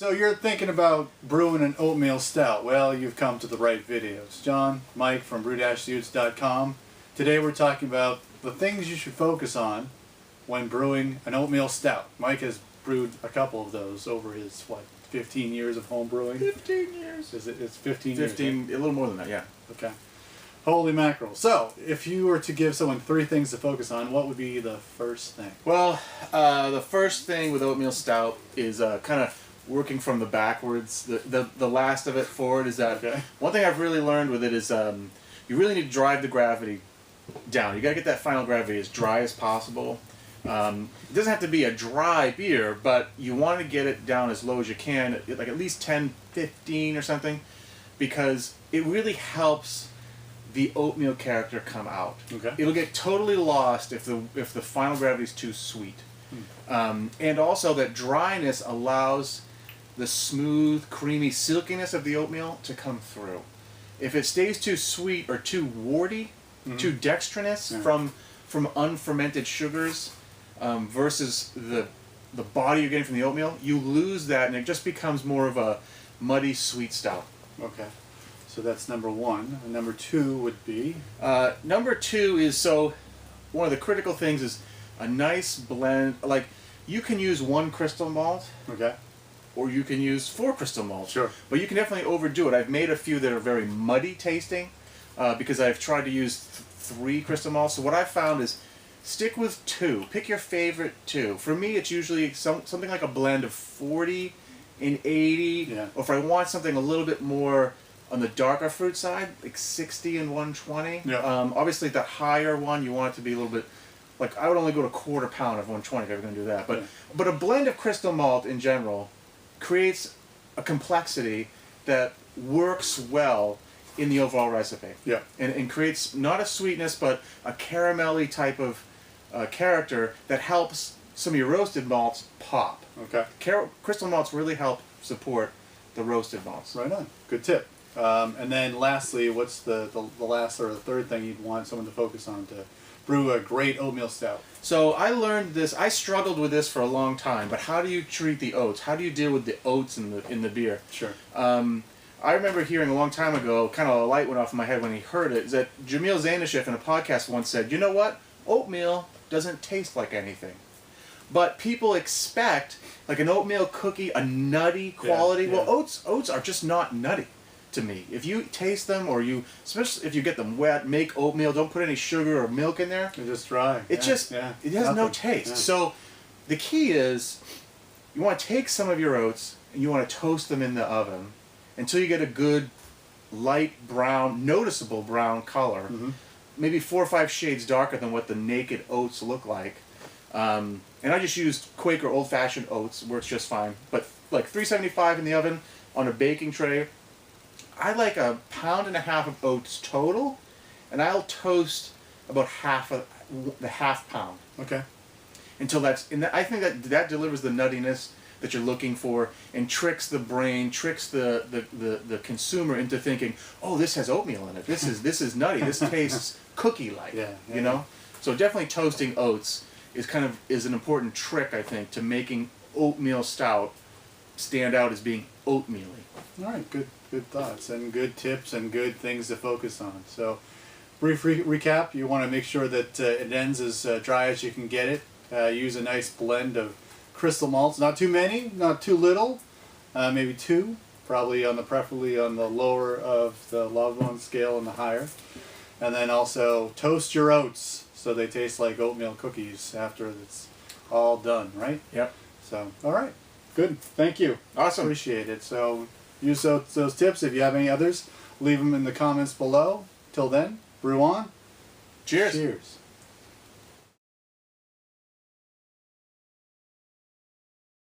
So you're thinking about brewing an oatmeal stout. Well, you've come to the right videos. John, Mike from brew-stouts.com. Today we're talking about the things you should focus on when brewing an oatmeal stout. Mike has brewed a couple of those over his, 15 years of home brewing? 15 years. It's 15 years? 15, a little more than that, yeah. Okay. Holy mackerel. So, if you were to give someone 3 things to focus on, what would be the first thing? Well, the first thing with oatmeal stout is kind of working from the backwards. The last of it forward is that one thing I've really learned with it is you really need to drive the gravity down. You got to get that final gravity as dry as possible. It doesn't have to be a dry beer, but you want to get it down as low as you can, like at least 10, 15 or something, because it really helps the oatmeal character come out. Okay. It'll get totally lost if the final gravity is too sweet. And also that dryness allows the smooth, creamy silkiness of the oatmeal to come through. If it stays too sweet or too warty, too dextrinous from unfermented sugars versus the body you're getting from the oatmeal, you lose that and it just becomes more of a muddy, sweet stout. Okay. So that's number 1. And number 2 would be? Number 2 is, so one of the critical things is a nice blend. Like, you can use 1 crystal malt. Okay. Or you can use 4 crystal malts. Sure. But you can definitely overdo it. I've made a few that are very muddy tasting because I've tried to use 3 crystal malts. So what I've found is stick with 2. Pick your favorite 2. For me, it's usually something like a blend of 40 and 80. Yeah. Or if I want something a little bit more on the darker fruit side, like 60 and 120. Yeah. Obviously, the higher one, you want it to be a little bit, like I would only go to 1/4 pound of 120 if I were going to do that. But a blend of crystal malt in general creates a complexity that works well in the overall recipe. Yeah. And creates not a sweetness, but a caramelly type of character that helps some of your roasted malts pop. Okay. Crystal malts really help support the roasted malts. Right on. Good tip. And then lastly, what's the last or the third thing you'd want someone to focus on to brew a great oatmeal stout? So I learned this. I struggled with this for a long time. But how do you treat the oats? How do you deal with the oats in the beer? Sure. I remember hearing a long time ago, kind of a light went off in my head when he heard it, is that Jamil Zainasheff in a podcast once said, you know what? Oatmeal doesn't taste like anything. But people expect, like an oatmeal cookie, a nutty quality. Yeah, yeah. Well, oats are just not nutty to me. If you taste them, or especially if you get them wet, make oatmeal, don't put any sugar or milk in there. They're just dry. It it has no taste. Yeah. So the key is you want to take some of your oats and you want to toast them in the oven until you get a good light brown, noticeable brown color, maybe 4 or 5 shades darker than what the naked oats look like. And I just used Quaker old-fashioned oats, works just fine. But like 375 in the oven on a baking tray. I like 1.5 pounds of oats total, and I'll toast about the half pound. Okay. Until I think that delivers the nuttiness that you're looking for and tricks the brain, tricks the consumer into thinking, oh, this has oatmeal in it. This is nutty. This tastes cookie-like. Yeah, you know. So definitely toasting oats is an important trick, I think, to making oatmeal stout stand out as being oatmeal-y. All right, good thoughts and good tips and good things to focus on. So, brief recap: you want to make sure that it ends as dry as you can get it. Use a nice blend of crystal malts, not too many, not too little, maybe 2, preferably on the lower of the Lagavulin scale and the higher. And then also toast your oats so they taste like oatmeal cookies after it's all done, right? Yep. So, all right. Good. Thank you. Awesome. Appreciate it. So, use those tips. If you have any others, leave them in the comments below. Till then, brew on. Cheers. Cheers.